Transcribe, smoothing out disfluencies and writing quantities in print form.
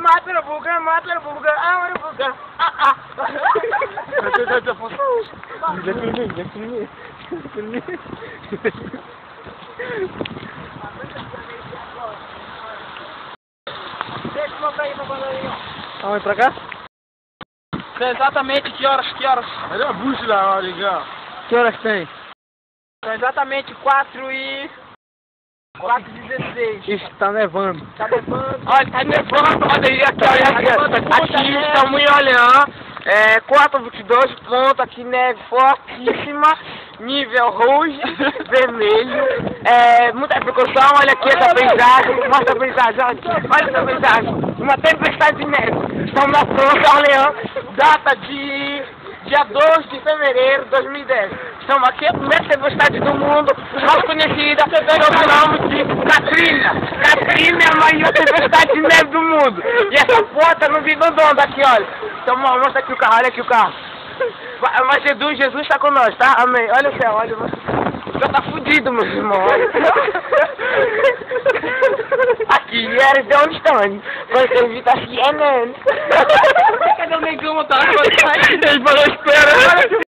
Mata na boca, Vamos pra cá? Sei exatamente que horas? Olha a bucha lá, olha. Que horas tem? São exatamente 4h16. Ixi, tá nevando. Tá nevando. Olha, tá nevando, olha aí, aqui, aqui estamos em Orleans, 4,22 pontos, aqui neve fortíssima, nível roxo, vermelho, muita precaução, olha aqui essa paisagem, mostra a paisagem, olha essa paisagem, uma tempestade de neve, estamos na França, Orleans, data de dia 2 de fevereiro de 2010. Estamos aqui, a primeira tempestade do mundo, mais conhecida pelo nome de Katrina. Katrina é a maior tempestade de neve do mundo. E essa porta não vive andando aqui, olha. Então mostra aqui o carro, olha aqui o carro. Mas Jesus está com nós, tá? Amém. Olha o céu, olha. Já tá fudido, meu irmão. Aqui, era de onde estão? Quando você vi, tá CNN. Cadê o negão, tá? Ele falou, espera.